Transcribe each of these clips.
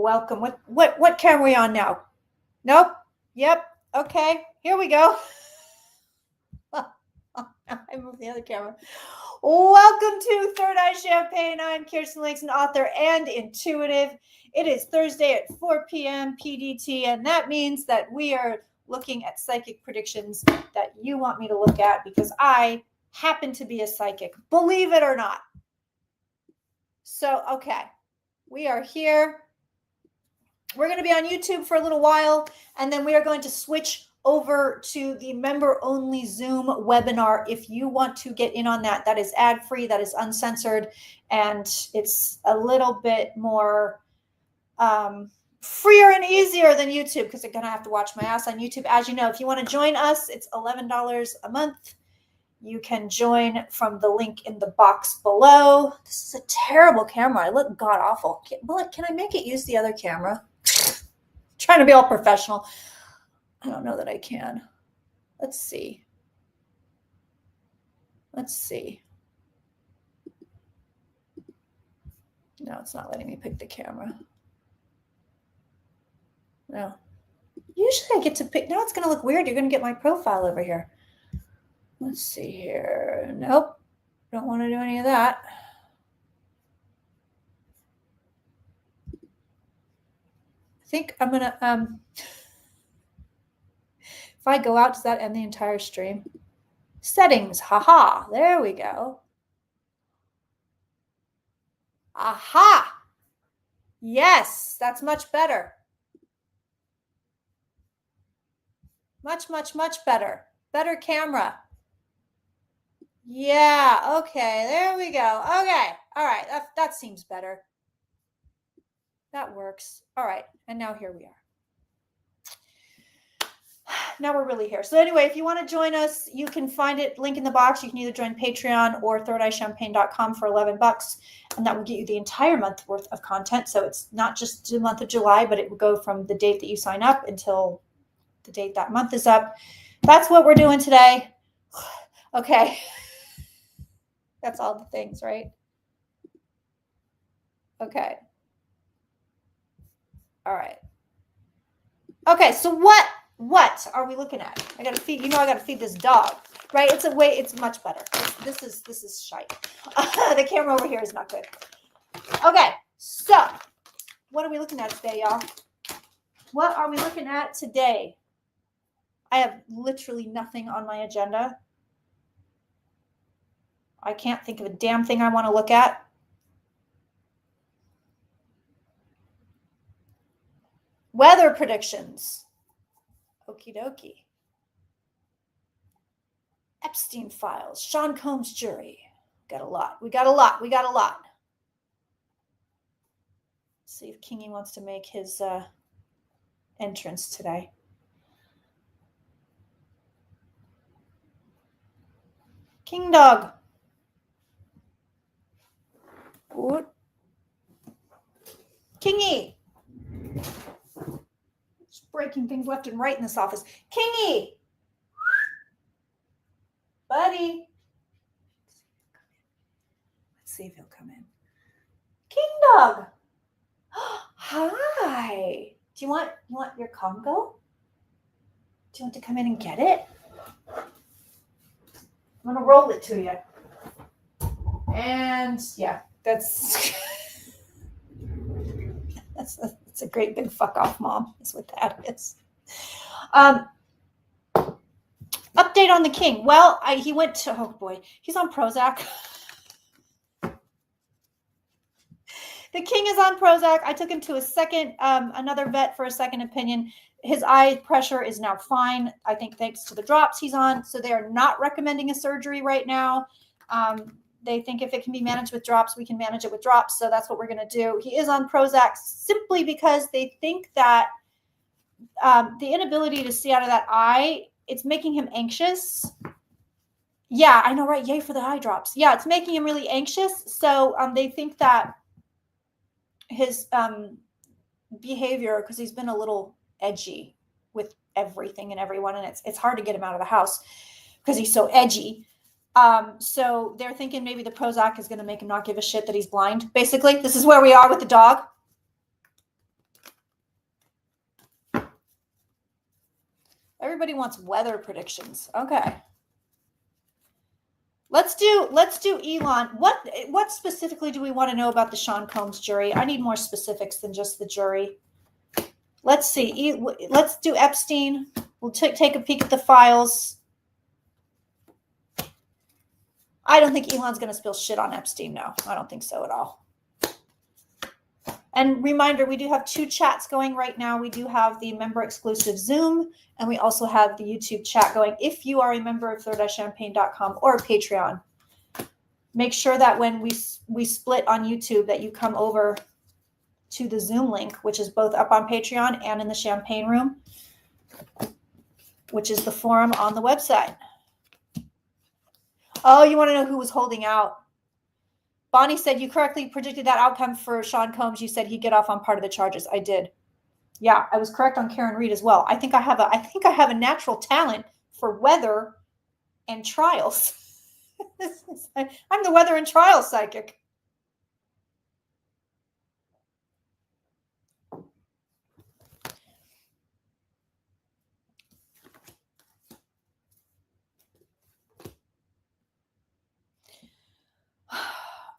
Welcome. What camera are we on now? Nope. Yep. Okay. Here we go. I moved the other camera. Welcome to Third Eye Champagne. I'm Kirsten Langston, author and intuitive. It is Thursday at 4 p.m. PDT, and that means that we are looking at psychic predictions that you want me to look at because I happen to be a psychic, believe it or not. So, okay, we are here. We're going to be on YouTube for a little while, and then we are going to switch over to the member-only Zoom webinar. If you want to get in on that, that is ad-free, that is uncensored, and it's a little bit more freer and easier than YouTube because I'm going to have to watch my ass on YouTube. As you know, if you want to join us, it's $11 a month. You can join from the link in the box below. This is a terrible camera. I look god-awful. Can I make it use the other camera? Trying to be all professional. I don't know that I can. Let's see. Let's see. No, it's not letting me pick the camera. No. Usually I get to pick. Now it's going to look weird. You're going to get my profile over here. Let's see here. Nope. Don't want to do any of that. I think I'm going to, if I go out, does that end the entire stream? Settings. Haha. There we go. Aha. Yes, that's much better. Much, much, much better. Better camera. Yeah, okay, there we go. Okay, all right, that seems better. That works. All right, and now here we are. Now we're really here. So anyway, if you want to join us, you can find it, link in the box. You can either join Patreon or thirdeyechampagne.com for $11, and that will get you the entire month worth of content. So it's not just the month of July, but it will go from the date that you sign up until the date that month is up. That's what we're doing today. Okay. That's all the things, right? Okay. All right. Okay, so what are we looking at? I gotta feed, I gotta feed this dog, right? It's much better. This is shite. The camera over here is not good. Okay, so what are we looking at today, y'all? What are we looking at today? I have literally nothing on my agenda. I can't think of a damn thing I want to look at. Weather predictions. Okie dokie. Epstein files. Sean Combs jury. We got a lot. Let's see if Kingy wants to make his entrance today. King dog. What? Kingy. Just breaking things left and right in this office. Kingy. Buddy. Let's see if he'll come in. King dog. Hi. Do you want your Congo? Do you want to come in and get it? I'm going to roll it to you. And yeah, that's a great big fuck off, Mom. That's what that is. Update on the king. Well, he went to, oh boy, he's on Prozac. The king is on Prozac. I took him to another vet for a second opinion. His eye pressure is now fine, I think, thanks to the drops he's on. So they are not recommending a surgery right now. They think if it can be managed with drops, we can manage it with drops. So that's what we're going to do. He is on Prozac simply because they think that the inability to see out of that eye, it's making him anxious. Yeah, I know, right? Yay for the eye drops. Yeah, it's making him really anxious. So they think that his behavior, because he's been a little edgy with everything and everyone, and it's hard to get him out of the house because he's so edgy. So they're thinking maybe the Prozac is going to make him not give a shit that he's blind. Basically, this is where we are with the dog. Everybody wants weather predictions. Okay. Let's do Elon. What specifically do we want to know about the Sean Combs jury? I need more specifics than just the jury. Let's see. Let's do Epstein. We'll take a peek at the files. I don't think Elon's going to spill shit on Epstein. No, I don't think so at all. And reminder, we do have 2 chats going right now. We do have the member exclusive Zoom, and we also have the YouTube chat going. If you are a member of third-champagne.com or Patreon, make sure that when we split on YouTube that you come over to the Zoom link, which is both up on Patreon and in the Champagne Room, which is the forum on the website. Oh, you want to know who was holding out? Bonnie said, you correctly predicted that outcome for Sean Combs. You said he'd get off on part of the charges. I did. Yeah, I was correct on Karen Reed as well. I think I have a natural talent for weather and trials. I'm the weather and trials psychic.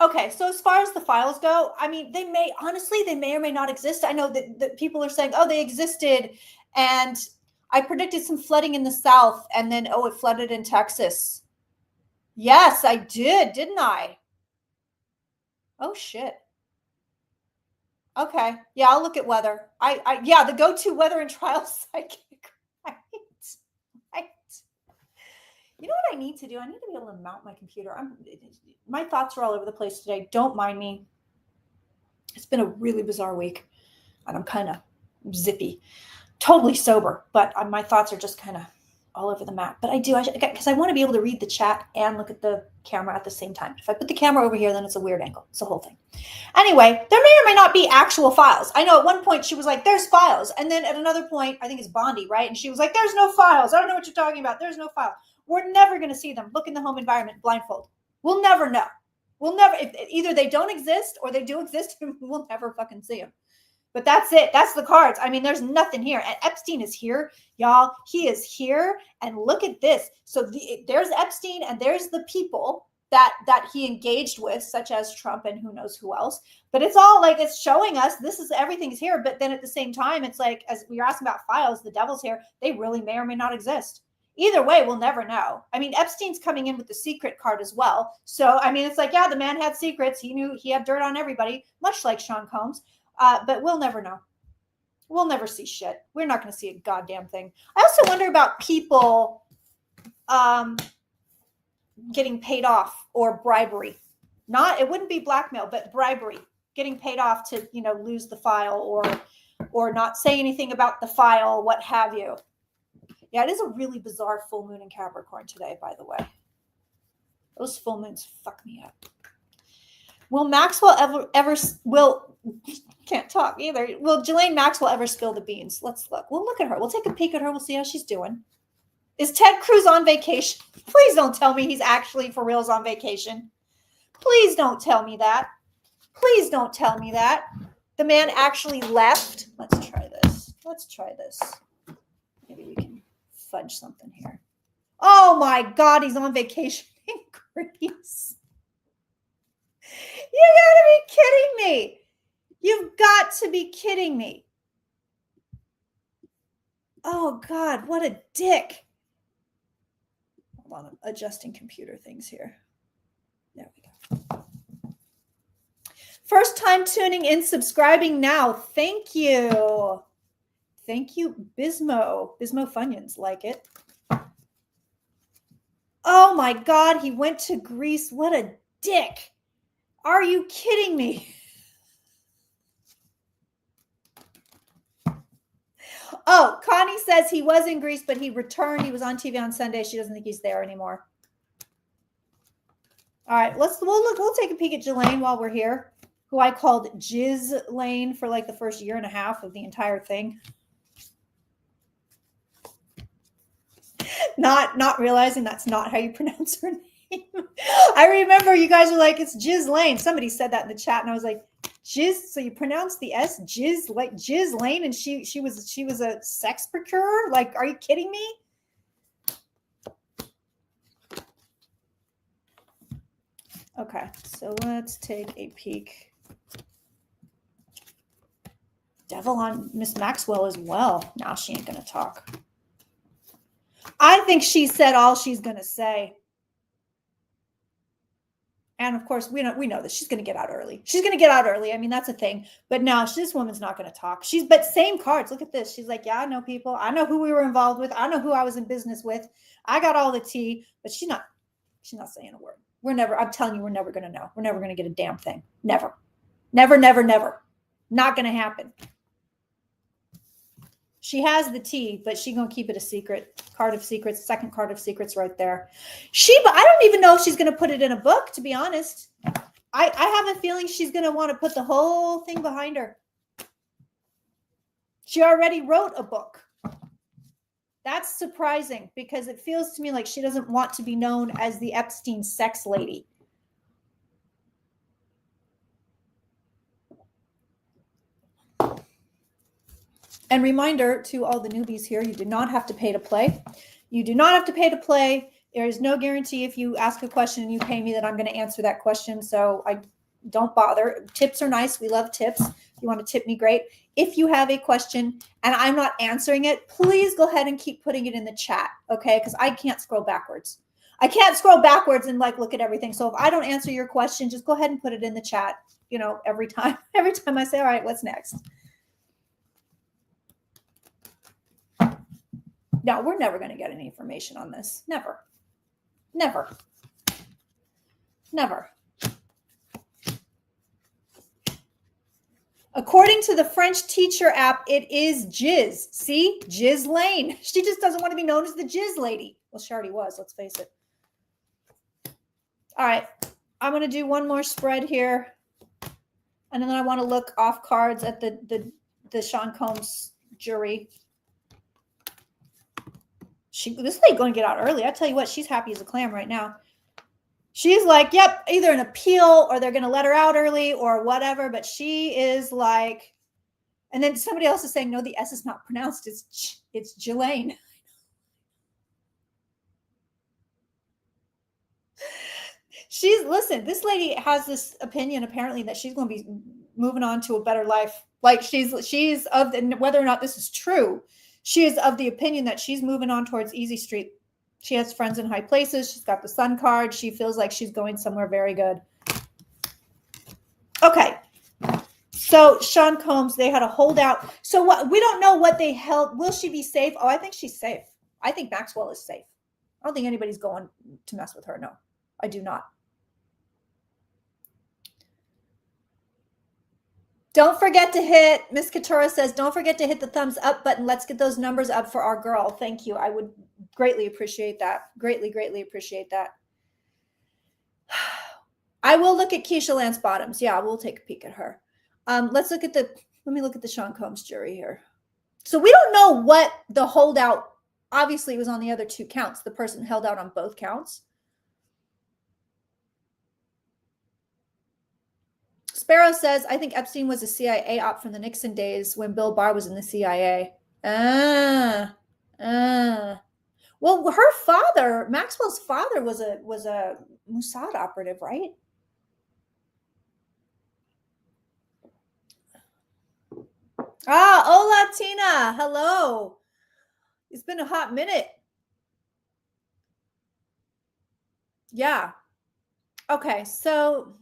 Okay, so as far as the files go, I mean, they may or may not exist. I know that people are saying, oh, they existed, and I predicted some flooding in the South, and then, oh, it flooded in Texas. Yes, I did, didn't I? Oh, shit. Okay, yeah, I'll look at weather. Yeah, the go-to weather and trials psychic. Right. You know what I need to do? I need to be able to mount my computer. My thoughts are all over the place today. Don't mind me. It's been a really bizarre week, and I'm kind of zippy. Totally sober, but my thoughts are just kind of all over the map. But because I want to be able to read the chat and look at the camera at the same time. If I put the camera over here, then it's a weird angle. It's the whole thing. Anyway, there may or may not be actual files. I know at one point she was like, there's files. And then at another point, I think it's Bondi, right? And she was like, there's no files. I don't know what you're talking about. There's no file. We're never going to see them. Look in the home environment blindfold. We'll never know. We'll never, either they don't exist or they do exist, and we'll never fucking see them. But that's it. That's the cards. I mean, there's nothing here. And Epstein is here, y'all. He is here. And look at this. So there's Epstein, and there's the people that he engaged with, such as Trump and who knows who else. But it's all like, it's showing us everything's here. But then at the same time, it's like, as we were asking about files, the devil's here. They really may or may not exist. Either way, we'll never know. I mean, Epstein's coming in with the secret card as well. So, I mean, it's like, yeah, the man had secrets. He knew he had dirt on everybody, much like Sean Combs. But we'll never know. We'll never see shit. We're not going to see a goddamn thing. I also wonder about people getting paid off or bribery. It wouldn't be blackmail, but bribery. Getting paid off to, lose the file or not say anything about the file, what have you. Yeah, it is a really bizarre full moon in Capricorn today, by the way. Those full moons fuck me up. Will Maxwell can't talk either. Will Ghislaine Maxwell ever spill the beans? Let's look. We'll look at her. We'll take a peek at her. We'll see how she's doing. Is Ted Cruz on vacation? Please don't tell me he's actually for reals on vacation. Please don't tell me that. Please don't tell me that. The man actually left. Let's try this. Maybe we can fudge something here. Oh my God, he's on vacation in Greece. You gotta be kidding me. You've got to be kidding me. Oh God, what a dick. Hold on, I'm adjusting computer things here. There we go. First time tuning in, subscribing now. Thank you. Thank you, Bismo. Bismo Funyuns, like it. Oh my God, he went to Greece. What a dick. Are you kidding me? Oh, Connie says he was in Greece, but he returned. He was on TV on Sunday. She doesn't think he's there anymore. All right, we'll take a peek at Ghislaine while we're here, who I called Jizz Lane for like the first year and a half of the entire thing. Not realizing that's not how you pronounce her name. I remember you guys were like, it's Jizz Lane. Somebody said that in the chat, and I was like, Jizz, so you pronounce the S Jizz, like Jizz Lane, and she was a sex procurer? Like, are you kidding me? Okay, so let's take a peek. Devil on Miss Maxwell as well. Now she ain't going to talk. I think she said all she's going to say. And of course, we know that she's going to get out early. She's going to get out early. I mean, that's a thing. But no, this woman's not going to talk. But same cards. Look at this. She's like, yeah, I know people. I know who we were involved with. I know who I was in business with. I got all the tea. But she's not saying a word. I'm telling you, we're never going to know. We're never going to get a damn thing. Never. Never, never, never. Not going to happen. She has the tea, but she's going to keep it a secret. Card of secrets, second card of secrets right there. But I don't even know if she's going to put it in a book, to be honest. I have a feeling she's going to want to put the whole thing behind her. She already wrote a book. That's surprising because it feels to me like she doesn't want to be known as the Epstein sex lady. And reminder to all the newbies here, you do not have to pay to play. You do not have to pay to play. There is no guarantee if you ask a question and you pay me that I'm going to answer that question. So I don't bother. Tips are nice. We love tips. If you want to tip me, great. If you have a question and I'm not answering it, please go ahead and keep putting it in the chat, okay? Because I can't scroll backwards. I can't scroll backwards and look at everything. So if I don't answer your question, just go ahead and put it in the chat, every time I say, all right, what's next? No, we're never going to get any information on this. Never. Never. Never. According to the French teacher app, it is Jizz. See? Jizz Lane. She just doesn't want to be known as the Jizz lady. Well, she already was. Let's face it. All right. I'm going to do one more spread here. And then I want to look off cards at the Sean Combs jury. This lady going to get out early. I tell you what, she's happy as a clam right now. She's like, yep, either an appeal or they're going to let her out early or whatever. But she is like, and then somebody else is saying, no, the S is not pronounced. It's Jelaine. Listen, this lady has this opinion apparently that she's going to be moving on to a better life. Like she's of the, whether or not this is true, she is of the opinion that she's moving on towards Easy Street. She has friends in high places. She's got the Sun card. She feels like she's going somewhere very good. Okay. So Sean Combs, they had a holdout. So what? We don't know what they held. Will she be safe? Oh, I think she's safe. I think Maxwell is safe. I don't think anybody's going to mess with her. No, I do not. Don't forget to hit, Miss Katura says, don't forget to hit the thumbs up button. Let's get those numbers up for our girl. Thank you. I would greatly appreciate that. Greatly, greatly appreciate that. I will look at Keisha Lance Bottoms. Yeah, we'll take a peek at her. Let me look at the Sean Combs jury here. So we don't know what the holdout, obviously it was on the other two counts. The person held out on both counts. Sparrow says, I think Epstein was a CIA op from the Nixon days when Bill Barr was in the CIA. Well, her father, Maxwell's father, was a Mossad operative, right? Hola, Tina. Hello. It's been a hot minute. Yeah. Okay, so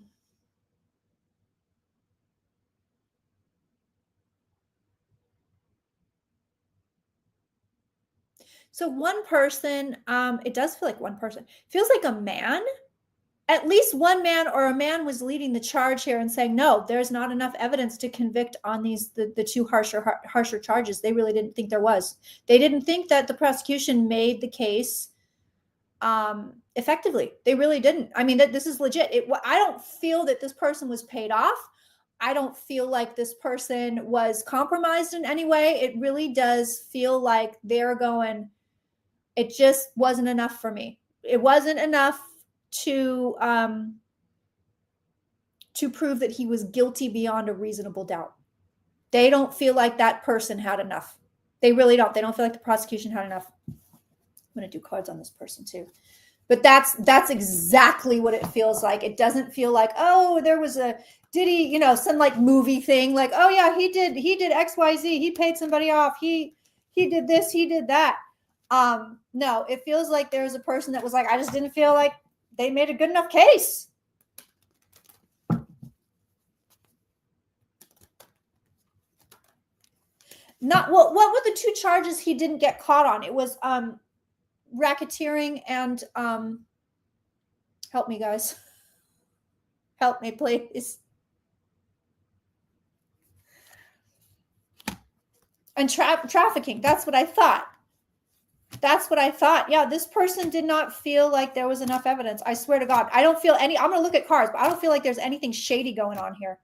one person, it does feel like one person. Feels like a man. At least one man or a man was leading the charge here and saying, no, there's not enough evidence to convict on the two harsher charges. They really didn't think there was. They didn't think that the prosecution made the case effectively. They really didn't. I mean, this is legit. I don't feel that this person was paid off. I don't feel like this person was compromised in any way. It really does feel like they're going, it just wasn't enough for me. It wasn't enough to prove that he was guilty beyond a reasonable doubt. They don't feel like that person had enough. They really don't. They don't feel like the prosecution had enough. I'm going to do cards on this person too. But that's exactly what it feels like. It doesn't feel like, oh, there was a, did he, you know, some like movie thing, like, oh yeah, he did XYZ, he paid somebody off, he did this, he did that. No, it feels like there was a person that was like, I just didn't feel like they made a good enough case. Not what were the two charges he didn't get caught on? It was racketeering and help me, guys. Help me, please. And trafficking. That's what I thought. Yeah, this person did not feel like there was enough evidence. I swear to God, I don't feel any. I'm going to look at cars, but I don't feel like there's anything shady going on here.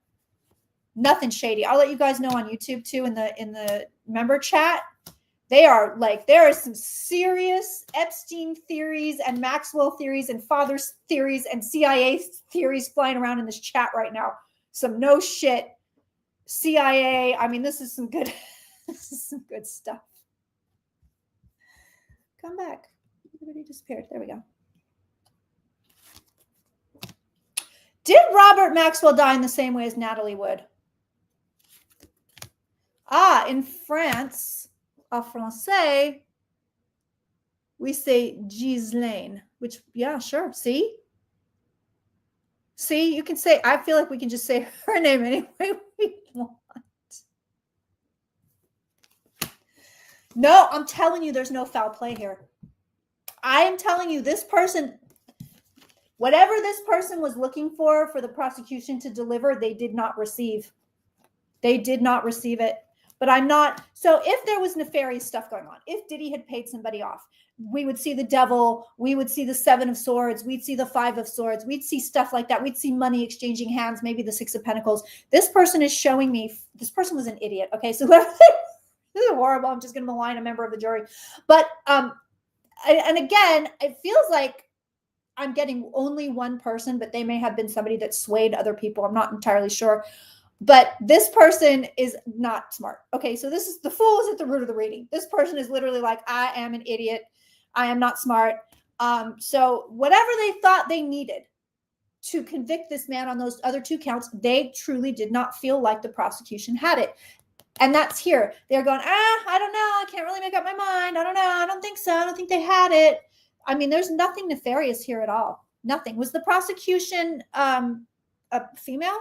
Nothing shady. I'll let you guys know on YouTube too, in the member chat. They are like, there are some serious Epstein theories and Maxwell theories and father theories and CIA theories flying around in this chat right now. Some no shit CIA. I mean, this is some good, this is some good stuff. Come back. Everybody disappeared. There we go. Did Robert Maxwell die in the same way as Natalie Wood? In France, en français, we say Ghislaine, which, yeah, sure. See, you can say, I feel like we can just say her name any way we want. No, I'm telling you, there's no foul play here. I am telling you, this person, whatever this person was looking for the prosecution to deliver, they did not receive. They did not receive it. But I'm not. So if there was nefarious stuff going on, if Diddy had paid somebody off, we would see the devil. We would see the 7 of swords. We'd see the 5 of swords. We'd see stuff like that. We'd see money exchanging hands, maybe the 6 of pentacles. This person is showing me, this person was an idiot. Okay, so this is horrible. I'm just going to malign a member of the jury. But, and again, it feels like I'm getting only one person, but they may have been somebody that swayed other people. I'm not entirely sure. But this person is not smart. Okay, so this is, the fool is at the root of the reading. This person is literally like, I am an idiot. I am not smart. So whatever they thought they needed to convict this man on those other 2 counts, they truly did not feel like the prosecution had it. And that's here. They're going, I don't know. I can't really make up my mind. I don't know. I don't think so. I don't think they had it. I mean, there's nothing nefarious here at all. Nothing. Was the prosecution a female?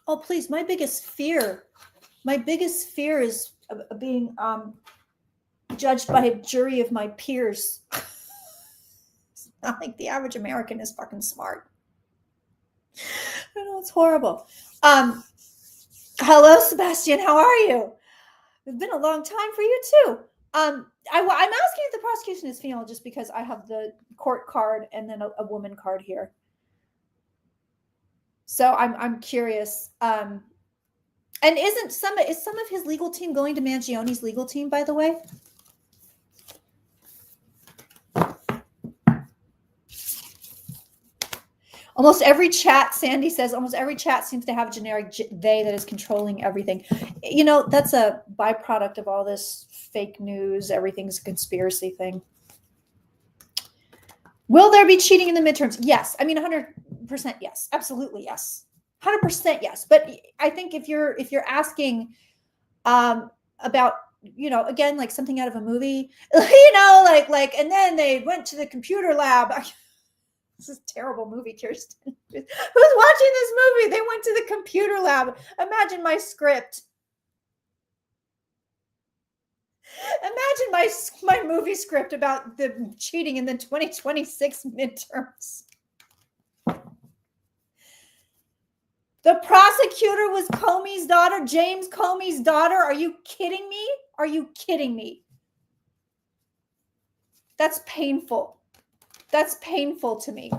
Oh, please. My biggest fear is being judged by a jury of my peers. It's not like the average American is fucking smart. I know, it's horrible. Hello, Sebastian. How are you? It's been a long time for you too. I'm asking if the prosecution is female just because I have the court card and then a woman card here. So I'm curious. And is some of his legal team going to Mangioni's legal team, by the way? Almost every chat, Sandy says, almost every chat seems to have a generic they that is controlling everything. You know, that's a byproduct of all this fake news. Everything's a conspiracy thing. Will there be cheating in the midterms? Yes. I mean, 100% yes. Absolutely yes. 100% yes. But I think if you're asking about, you know, again, like something out of a movie, you know, like, and then they went to the computer lab. This is a terrible movie, Kirsten. Who's watching this movie? They went to the computer lab. Imagine my script. Imagine my movie script about the cheating in the 2026 midterms. The prosecutor was Comey's daughter, James Comey's daughter. Are you kidding me? Are you kidding me? That's painful. That's painful to me.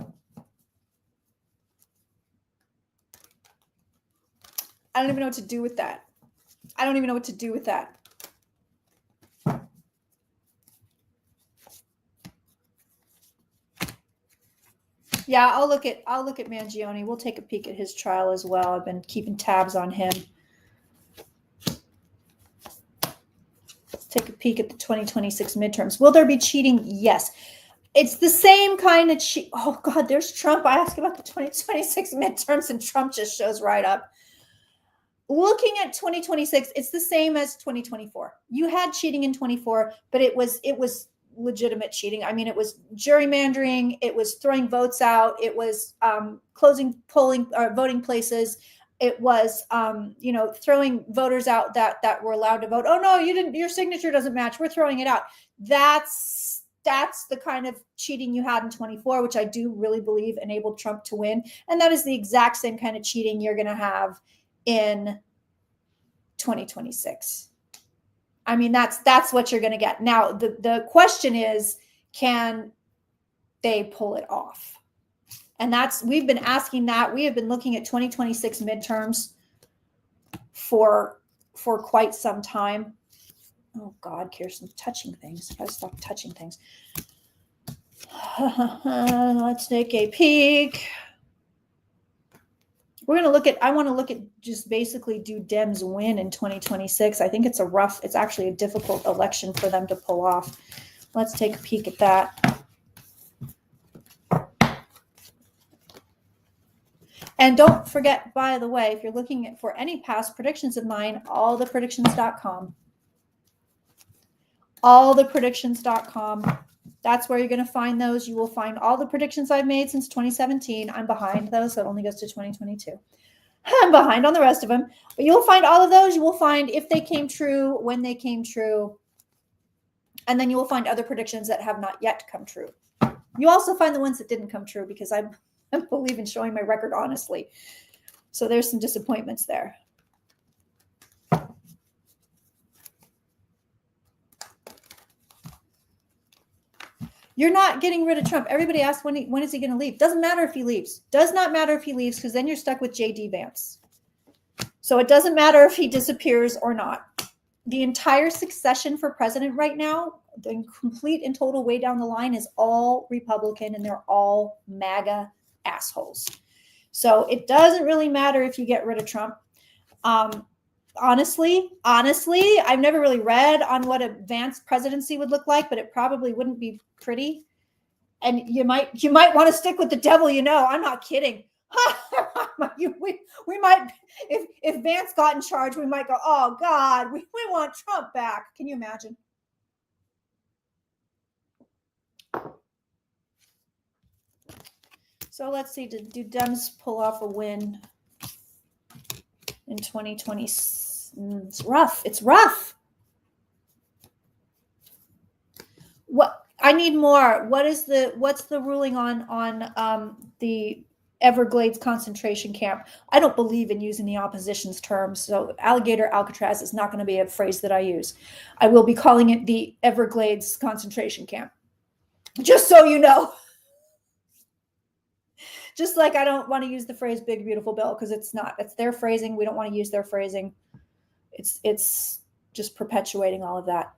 I don't even know what to do with that. I don't even know what to do with that. Yeah, I'll look at Mangione. We'll take a peek at his trial as well. I've been keeping tabs on him. Let's take a peek at the 2026 midterms. Will there be cheating? Yes. It's the same kind of cheat. Oh God, there's Trump. I asked about the 2026 midterms and Trump just shows right up. Looking at 2026, it's the same as 2024. You had cheating in 24, but it was legitimate cheating. I mean, it was gerrymandering, it was throwing votes out, it was closing polling or voting places, it was throwing voters out that were allowed to vote. Oh no, you didn't, your signature doesn't match, we're throwing it out. That's the kind of cheating you had in 24, which I do really believe enabled Trump to win. And that is the exact same kind of cheating you're going to have in 2026. I mean, that's what you're going to get. Now, the question is, can they pull it off? And we've been asking that. We have been looking at 2026 midterms for quite some time. Oh God, Kirsten's touching things. I gotta stop touching things. Let's take a peek. I want to look at just basically, do Dems win in 2026? I think it's actually a difficult election for them to pull off. Let's take a peek at that. And don't forget, by the way, if you're looking for any past predictions of mine, allthepredictions.com. Allthepredictions.com. That's where you're going to find those. You will find all the predictions I've made since 2017. I'm behind those, so it only goes to 2022. I'm behind on the rest of them. But you'll find all of those. You will find if they came true, when they came true. And then you will find other predictions that have not yet come true. You also find the ones that didn't come true, because I believe in showing my record honestly. So there's some disappointments there. You're not getting rid of Trump. Everybody asks when is he going to leave? Doesn't matter if he leaves. Does not matter if he leaves, because then you're stuck with J.D. Vance. So it doesn't matter if he disappears or not. The entire succession for president right now, the complete and total way down the line, is all Republican, and they're all MAGA assholes. So it doesn't really matter if you get rid of Trump. Honestly, I've never really read on what a Vance presidency would look like, but it probably wouldn't be pretty. And you might want to stick with the devil, I'm not kidding. we might, if Vance got in charge, we might go, oh God, we want Trump back. Can you imagine? So let's see, do Dems pull off a win in 2020? It's rough. It's rough. What I need more. What's the ruling on the Everglades concentration camp? I don't believe in using the opposition's terms, so alligator Alcatraz is not going to be a phrase that I use. I will be calling it the Everglades concentration camp, just so you know. Just like I don't want to use the phrase big beautiful bill, because it's not. It's their phrasing. We don't want to use their phrasing. It's just perpetuating all of that.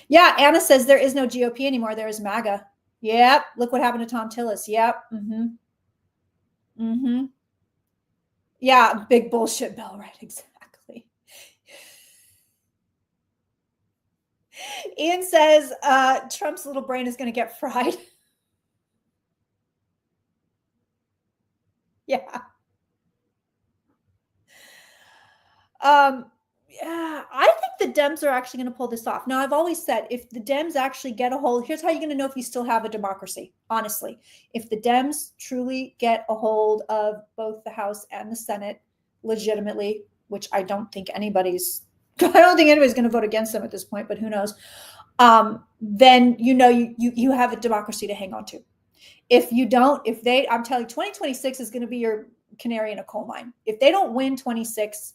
Yeah, Anna says there is no GOP anymore. There is MAGA. Yep. Look what happened to Tom Tillis. Yep. Yeah, big bullshit bill, right? Exactly. Ian says Trump's little brain is going to get fried. Yeah. Yeah, I think the Dems are actually going to pull this off. Now, I've always said, if the Dems actually get a hold, here's how you're going to know if you still have a democracy, honestly. If the Dems truly get a hold of both the House and the Senate legitimately, which I don't think anybody's going to vote against them at this point, but who knows, then you have a democracy to hang on to. If you don't, I'm telling you, 2026 is going to be your canary in a coal mine. If they don't win 26,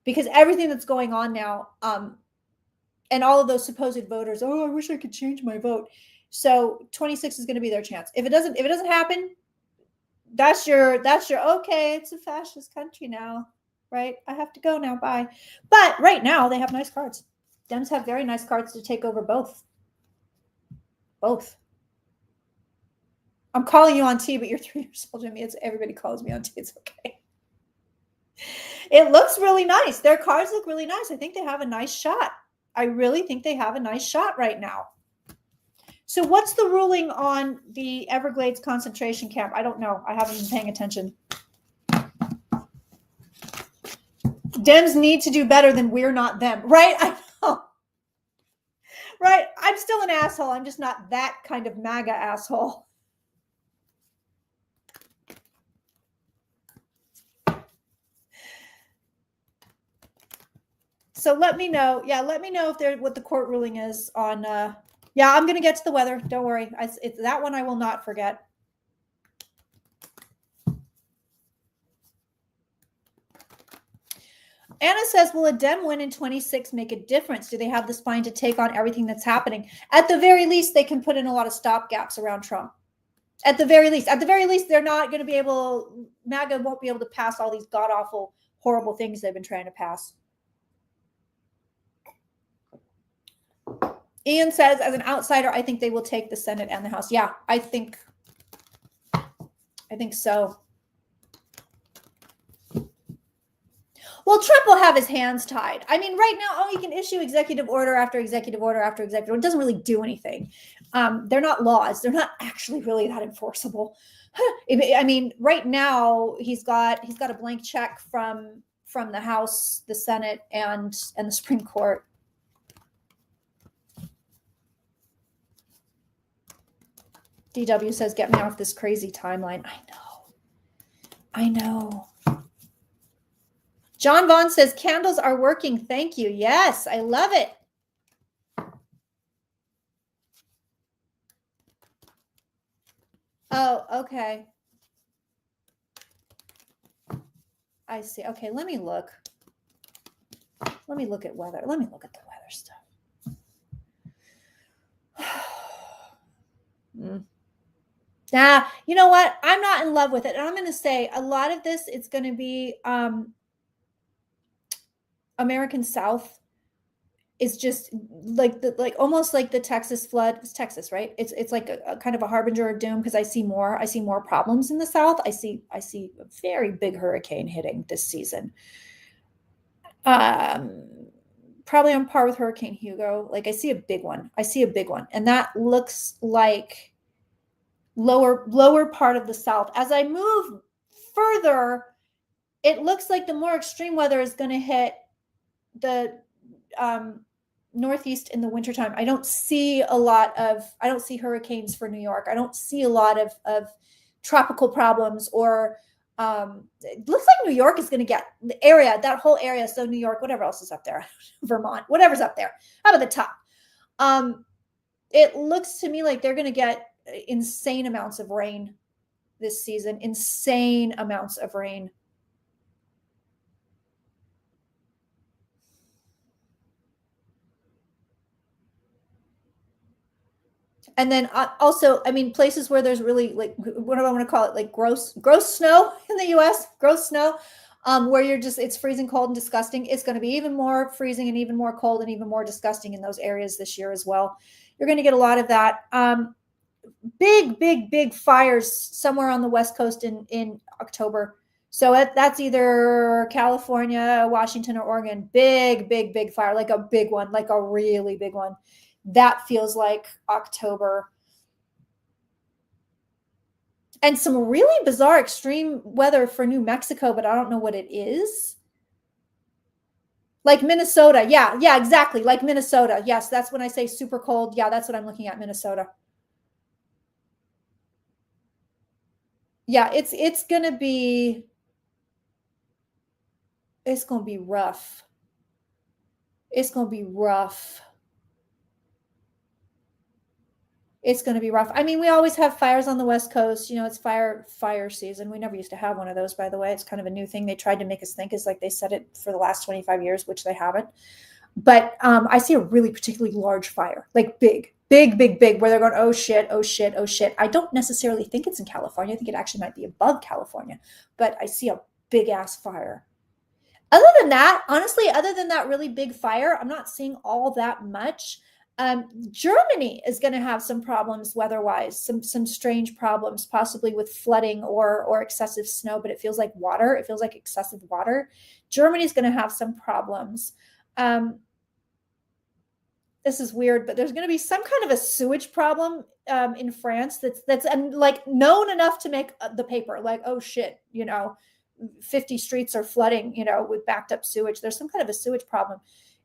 because everything that's going on now, and all of those supposed voters, I wish I could change my vote. So 26 is going to be their chance. If it doesn't happen, that's your okay, it's a fascist country now, right? I have to go now, bye. But right now they have nice cards. Dems have very nice cards to take over both. I'm calling you on T, but you're 3 years old, Jimmy. Everybody calls me on T. It's okay. It looks really nice. Their cards look really nice. I think they have a nice shot. I really think they have a nice shot right now. So what's the ruling on the Everglades concentration camp? I don't know. I haven't been paying attention. Dems need to do better than we're not them, right? I know. Right? I'm still an asshole. I'm just not that kind of MAGA asshole. So let me know. Yeah, let me know if what the court ruling is on. Yeah, I'm gonna get to the weather. Don't worry. It's that one I will not forget. Anna says, will a Dem win in 26 make a difference? Do they have the spine to take on everything that's happening? At the very least, they can put in a lot of stopgaps around Trump. At the very least, they're not going to be able, MAGA won't be able to pass all these god-awful, horrible things they've been trying to pass. Ian says, as an outsider, I think they will take the Senate and the House. Yeah, I think so. Well, Trump will have his hands tied. I mean, right now, he can issue executive order after executive order after executive order. It doesn't really do anything. They're not laws. They're not actually really that enforceable. I mean, right now, he's got a blank check from the House, the Senate, and the Supreme Court. DW says, get me off this crazy timeline. I know. John Vaughn says, candles are working. Thank you. Yes, I love it. Oh, okay. I see. Okay, let me look. Let me look at weather. Let me look at the weather stuff. You know what? I'm not in love with it. And I'm going to say a lot of this, it's going to be American South is just like almost like the Texas flood. It's Texas, right? It's like a kind of a harbinger of doom because I see more problems in the South. I see a very big hurricane hitting this season. Probably on par with Hurricane Hugo. Like I see a big one. And that looks like lower part of the South. As I move further, it looks like the more extreme weather is going to hit the Northeast in the wintertime. I don't see hurricanes for New York. I don't see a lot of tropical problems or it looks like New York is going to get that whole area. So New York, whatever else is up there, Vermont, whatever's up there, out of the top. It looks to me like they're going to get insane amounts of rain this season, insane amounts of rain. And then also, I mean, places where there's really like, what do I want to call it? Like gross snow in the US, gross snow, where it's freezing cold and disgusting. It's going to be even more freezing and even more cold and even more disgusting in those areas this year as well. You're going to get a lot of that. Big fires somewhere on the West Coast in October. So that's either California, Washington, or Oregon. Big fire, like a big one, like a really big one. That feels like October. And some really bizarre extreme weather for New Mexico, but I don't know what it is. Like Minnesota. Yeah, exactly. Like Minnesota. Yes, that's when I say super cold. Yeah, that's what I'm looking at, Minnesota. Yeah, it's going to be rough. It's going to be rough. It's going to be rough. I mean, we always have fires on the West Coast. You know, it's fire season. We never used to have one of those, by the way. It's kind of a new thing. They tried to make us think is like they said it for the last 25 years, which they haven't. But I see a really particularly large fire, like big, where they're going, oh shit. I don't necessarily think it's in California. I think it actually might be above California. But I see a big ass fire. Other than that, honestly, other than that really big fire, I'm not seeing all that much. Germany is going to have some problems weather-wise, some strange problems, possibly with flooding or excessive snow, but it feels like water. It feels like excessive water. Germany's going to have some problems. This is weird, but there's going to be some kind of a sewage problem in France that's like known enough to make the paper. Like, oh shit, 50 streets are flooding, with backed up sewage. There's some kind of a sewage problem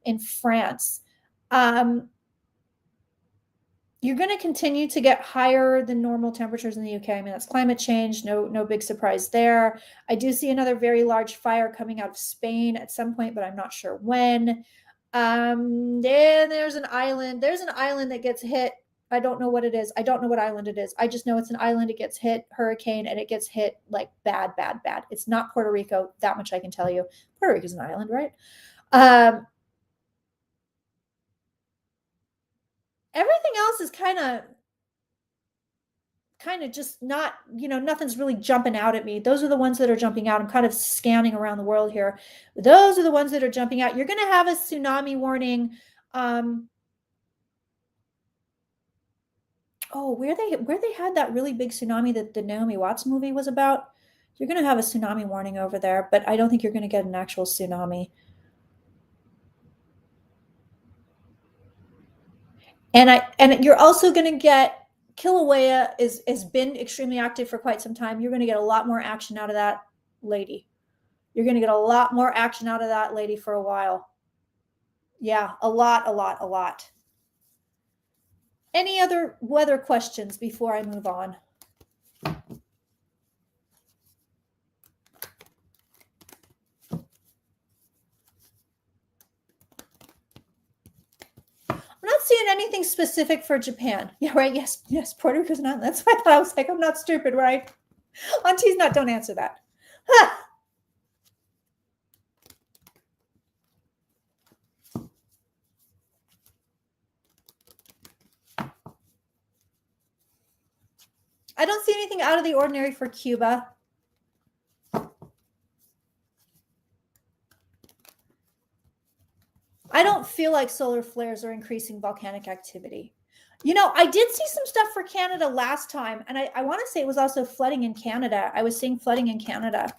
in France. You're going to continue to get higher than normal temperatures in the UK. I mean, that's climate change. No big surprise there. I do see another very large fire coming out of Spain at some point, but I'm not sure when. Then there's an island. There's an island that gets hit. I don't know what it is. I don't know what island it is. I just know it's an island. It gets hit hurricane, and it gets hit like bad. It's not Puerto Rico. That much I can tell you. Puerto Rico's an island, right? Everything else is kind of just not, nothing's really jumping out at me. Those are the ones that are jumping out. I'm kind of scanning around the world here. Those are the ones that are jumping out. You're going to have a tsunami warning. Where they had that really big tsunami that the Naomi Watts movie was about, you're going to have a tsunami warning over there, but I don't think you're going to get an actual tsunami. And you're also going to get Kilauea has been extremely active for quite some time. You're going to get a lot more action out of that lady. You're going to get a lot more action out of that lady for a while. Yeah, a lot. Any other weather questions before I move on? I'm not seeing anything specific for Japan. Yeah, right. Yes. Puerto Rico's not. That's why I thought. I was like, I'm not stupid, right? Auntie's not. Don't answer that. I don't see anything out of the ordinary for Cuba. I don't feel like solar flares are increasing volcanic activity. I did see some stuff for Canada last time, and I want to say it was also flooding in Canada. I was seeing flooding in Canada,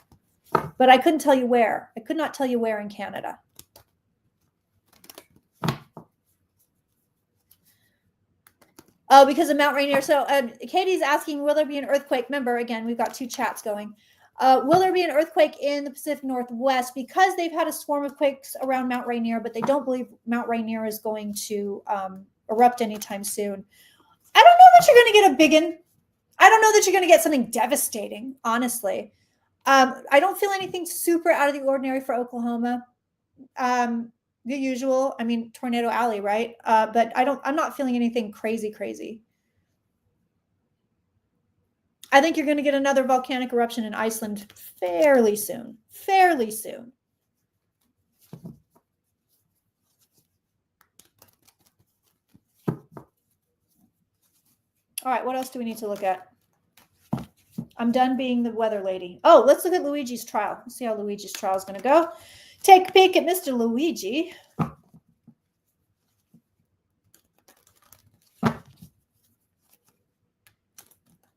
but I couldn't tell you where. I could not tell you where in Canada. Oh, because of Mount Rainier. So Katie's asking, will there be an earthquake? Remember, again, we've got two chats going. Will there be an earthquake in the Pacific Northwest? Because they've had a swarm of quakes around Mount Rainier, but they don't believe Mount Rainier is going to erupt anytime soon. I don't know that you're going to get a big one. I don't know that you're going to get something devastating, honestly. I don't feel anything super out of the ordinary for Oklahoma. The usual, I mean, Tornado Alley, right? But I'm not feeling anything crazy. I think you're going to get another volcanic eruption in Iceland fairly soon. All right, what else do we need to look at? I'm done being the weather lady. Oh, let's look at Luigi's trial. Let's see how Luigi's trial is going to go. Take a peek at Mr. Luigi.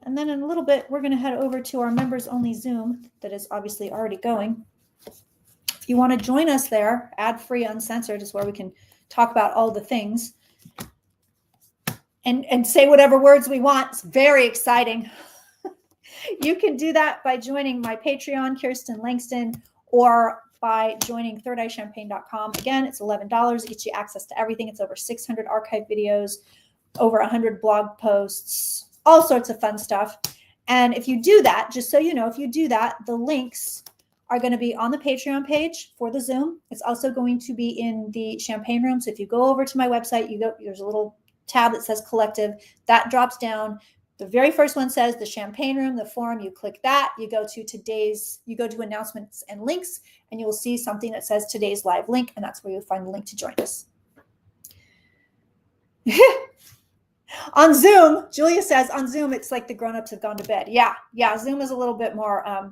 And then in a little bit, we're going to head over to our members only Zoom that is obviously already going. If you want to join us there, ad-free, uncensored is where we can talk about all the things and say whatever words we want. It's very exciting. You can do that by joining my Patreon, Kirsten Langston, or by joining thirdeyechampagne.com. Again, it's $11. It gets you access to everything. It's over 600 archive videos, over 100 blog posts, all sorts of fun stuff. And if you do that, just so you know, if you do that, the links are going to be on the Patreon page for the Zoom. It's also going to be in the champagne room. So if you go over to my website, there's a little tab that says collective that drops down. The very first one says the champagne room, the forum. You click that, you go to announcements and links, and you will see something that says today's live link. And that's where you'll find the link to join us. On Zoom, Julia says on Zoom, it's like the grown-ups have gone to bed. Yeah. Zoom is a little bit more.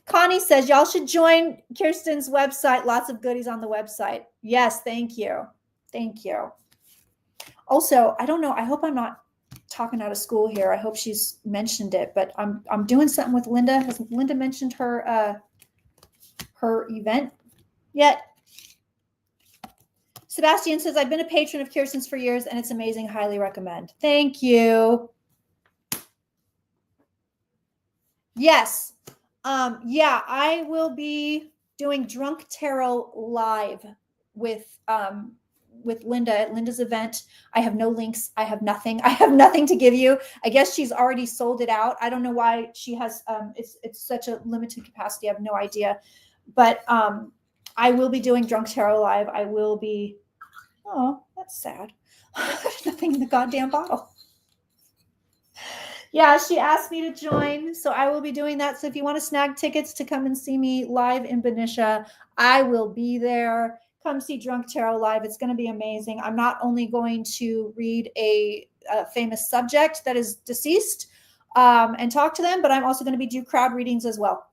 Connie says y'all should join Kirsten's website. Lots of goodies on the website. Yes. Thank you. Also, I don't know. I hope I'm not talking out of school here. I hope she's mentioned it, but I'm doing something with Linda. Has Linda mentioned her event yet? Sebastian says, I've been a patron of Kirsten's for years and it's amazing. Highly recommend. Thank you. Yes. Yeah, I will be doing Drunk Tarot live with Linda at Linda's event. I have no links. I have nothing. I have nothing to give you. I guess she's already sold it out. I don't know why she has it's such a limited capacity. I have no idea. But I will be doing Drunk Tarot live. I will be that's sad. There's nothing in the goddamn bottle. Yeah, she asked me to join, so I will be doing that. So if you want to snag tickets to come and see me live in Benicia, I will be there. Come see Drunk Tarot live. It's going to be amazing. I'm not only going to read a famous subject that is deceased and talk to them, but I'm also going to do crowd readings as well.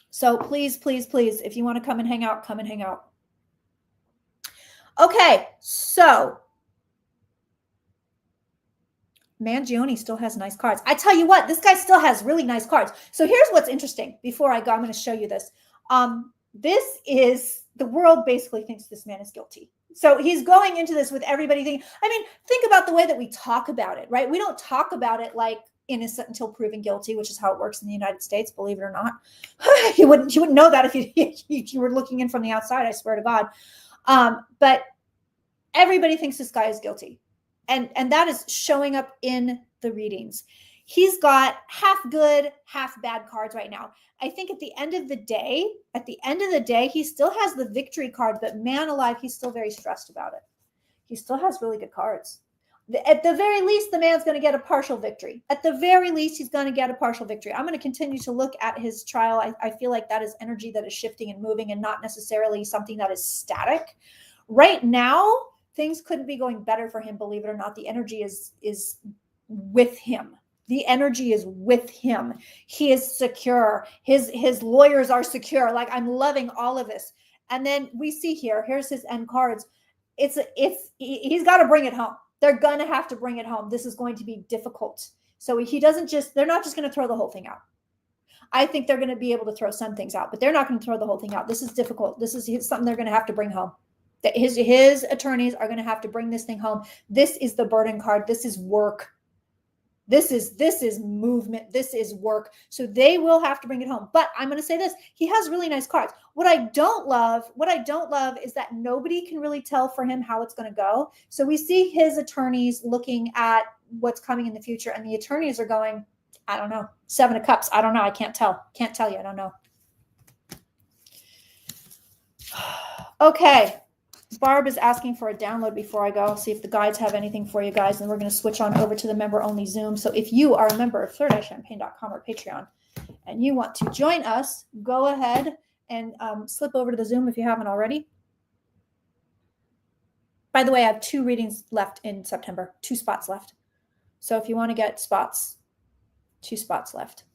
So please, please, please, if you want to come and hang out, come and hang out. Okay, so Mangione still has nice cards. I tell you what, this guy still has really nice cards. So here's what's interesting. Before I go, I'm going to show you this. This is, the world basically thinks this man is guilty. So he's going into this with everybody thinking, I mean, think about the way that we talk about it, right? We don't talk about it like innocent until proven guilty, which is how it works in the United States, believe it or not. you wouldn't know that if you were looking in from the outside, I swear to God. But everybody thinks this guy is guilty. And that is showing up in the readings. He's got half good, half bad cards right now. I think at the end of the day, he still has the victory card, but man alive, he's still very stressed about it. He still has really good cards. At the very least, the man's going to get a partial victory. At the very least, he's going to get a partial victory. I'm going to continue to look at his trial. I feel like that is energy that is shifting and moving and not necessarily something that is static. Right now, things couldn't be going better for him, believe it or not. The energy is with him. The energy is with him. He is secure. His lawyers are secure. Like, I'm loving all of this. And then we see here's his end cards. He's got to bring it home. They're going to have to bring it home. This is going to be difficult. So they're not just going to throw the whole thing out. I think they're going to be able to throw some things out, but they're not going to throw the whole thing out. This is difficult. This is something they're going to have to bring home. That his attorneys are going to have to bring this thing home. This is the burden card. This is work. This is movement. This is work. So they will have to bring it home. But I'm going to say this. He has really nice cards. What I don't love is that nobody can really tell for him how it's going to go. So we see his attorneys looking at what's coming in the future, and the attorneys are going, I don't know. 7 of Cups. I don't know. I can't tell. Can't tell you. I don't know. Okay. Barb is asking for a download before I go. I'll see if the guides have anything for you guys. And we're going to switch on over to the member-only Zoom. So if you are a member of thirdeye-champagne.com or Patreon and you want to join us, go ahead and slip over to the Zoom if you haven't already. By the way, I have 2 readings left in September. 2 spots left. So if you want to get spots, 2 spots left.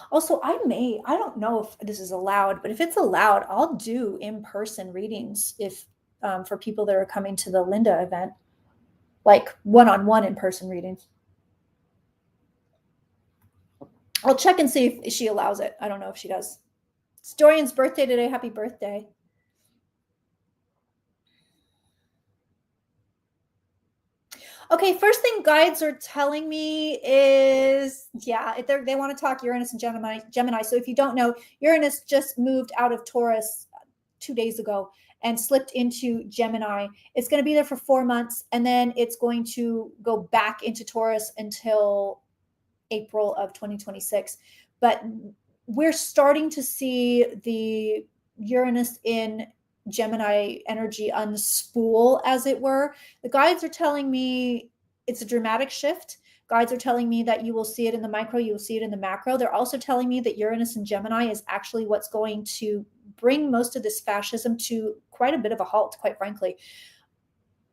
Also, I don't know if this is allowed, but if it's allowed, I'll do in-person readings for people that are coming to the Linda event, like one-on-one in-person readings. I'll check and see if she allows it. I don't know if she does. It's Dorian's birthday today. Happy birthday. Okay, first thing guides are telling me is, they want to talk Uranus and Gemini. So if you don't know, Uranus just moved out of Taurus 2 days ago and slipped into Gemini. It's going to be there for 4 months, and then it's going to go back into Taurus until April of 2026. But we're starting to see the Uranus in Gemini energy unspool, as it were. The guides are telling me it's a dramatic shift. Guides are telling me that you will see it in the micro, you will see it in the macro. They're also telling me that Uranus and Gemini is actually what's going to bring most of this fascism to quite a bit of a halt, quite frankly.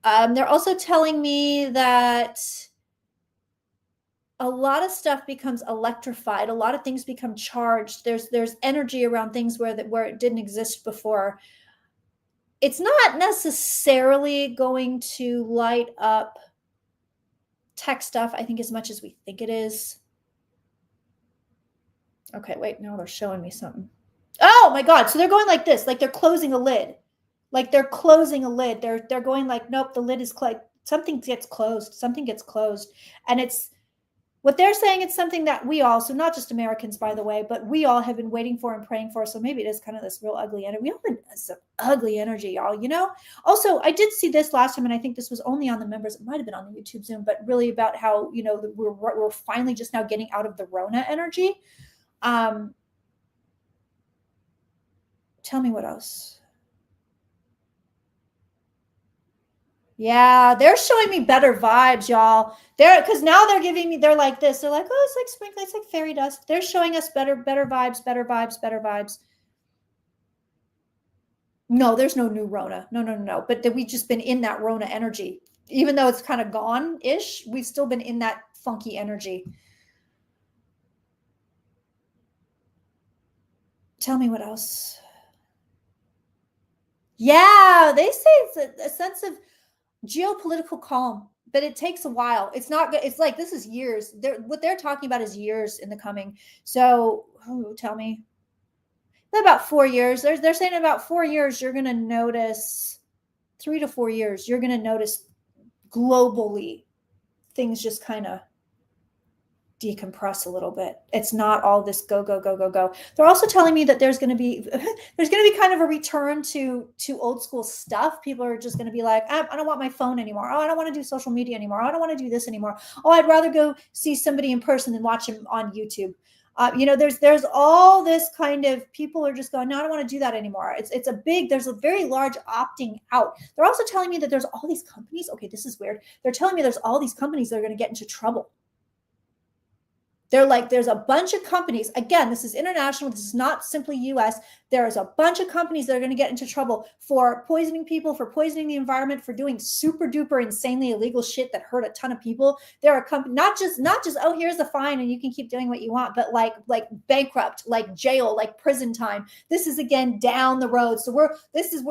They're also telling me that a lot of stuff becomes electrified. A lot of things become charged. There's energy around things where it didn't exist before. It's not necessarily going to light up tech stuff, I think, as much as we think it is. Okay, wait, now they're showing me something. Oh my God. So they're going like this, like they're closing a lid. Like they're closing a lid. They're going like, nope, the lid is closed. Something gets closed. Something gets closed. And it's what they're saying. It's something that we all, so not just Americans, by the way, but we all have been waiting for and praying for. So maybe it is kind of this real ugly energy. We all been some ugly energy, y'all, you know? Also, I did see this last time, and I think this was only on the members. It might have been on the YouTube Zoom, but really about how, you know, we're finally just now getting out of the Rona energy. Tell me what else. Yeah, they're showing me better vibes, y'all. Because now they're giving me, they're like this. They're like, oh, it's like sprinkle, it's like fairy dust. They're showing us better vibes, better vibes, better vibes. No, there's no new Rona. No. But we've just been in that Rona energy. Even though it's kind of gone-ish, we've still been in that funky energy. Tell me what else. Yeah, they say it's a sense of geopolitical calm, but it takes a while. It's not good. It's like, this is years. What they're talking about is years in the coming. So tell me. About 4 years. They're saying about 4 years, you're going to notice, 3 to 4 years, you're going to notice globally things just kind of decompress a little bit. It's not all this go. They're also telling me that there's going to be kind of a return to old school stuff. People are just going to be like, I don't want my phone anymore. Oh, I don't want to do social media anymore. Oh, I don't want to do this anymore. Oh, I'd rather go see somebody in person than watch him on YouTube. You know, there's all this kind of, people are just going, no, I don't want to do that anymore. There's a very large opting out. They're also telling me that there's all these companies. Okay, this is weird. They're telling me there's all these companies that are going to get into trouble. They're like, there's a bunch of companies. Again, this is international. This is not simply US. There's a bunch of companies that are going to get into trouble for poisoning people, for poisoning the environment, for doing super duper insanely illegal shit that hurt a ton of people. There are companies, not just, oh, here's the fine and you can keep doing what you want, but like bankrupt, like jail, like prison time. This is again down the road. So we're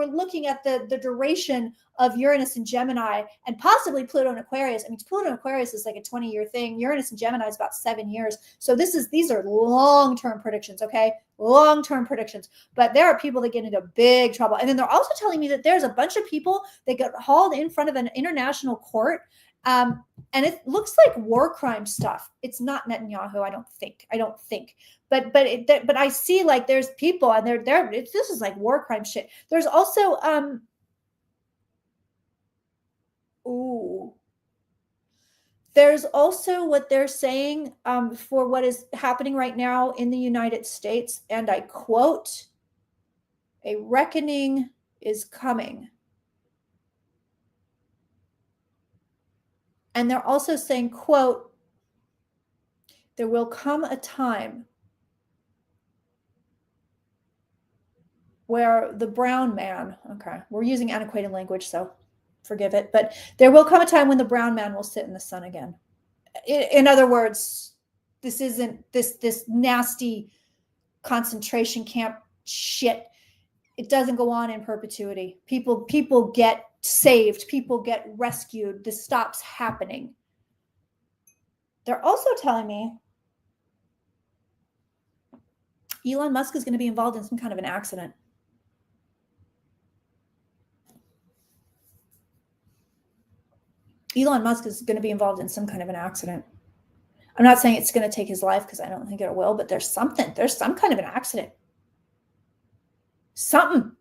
looking at the duration of Uranus and Gemini and possibly Pluto and Aquarius. I mean, Pluto and Aquarius is like a 20-year thing. Uranus and Gemini is about 7 years. So these are long-term predictions, okay? Long-term predictions. But there are people that get into big trouble. And then they're also telling me that there's a bunch of people that got hauled in front of an international court. And it looks like war crime stuff. It's not Netanyahu, I don't think. But I see like there's people and this is like war crime shit. There's also there's also what they're saying for what is happening right now in the United States, and I quote, a reckoning is coming. And they're also saying, quote, there will come a time where the brown man, okay, we're using antiquated language, so forgive it, but there will come a time when the brown man will sit in the sun again. In other words, this isn't this nasty concentration camp shit. It doesn't go on in perpetuity. People get saved. People get rescued. This stops happening. They're also telling me Elon Musk is going to be involved in some kind of an accident. Elon Musk is going to be involved in some kind of an accident. I'm not saying it's going to take his life because I don't think it will, but there's some kind of an accident. Something's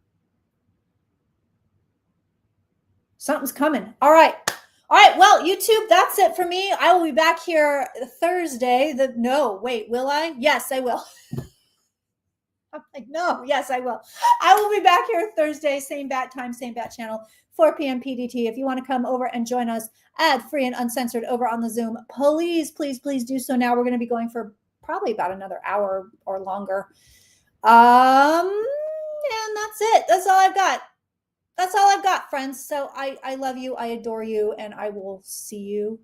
coming. All right. Well, YouTube, that's it for me. I will be back here Thursday. Will I? Yes, I will. I'm like, no, yes, I will. I will be back here Thursday, same bat time, same bat channel, 4 p.m. PDT. If you want to come over and join us ad-free and uncensored over on the Zoom, please do so now. We're going to be going for probably about another hour or longer. And that's it. That's all I've got, friends. So I love you. I adore you. And I will see you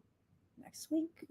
next week.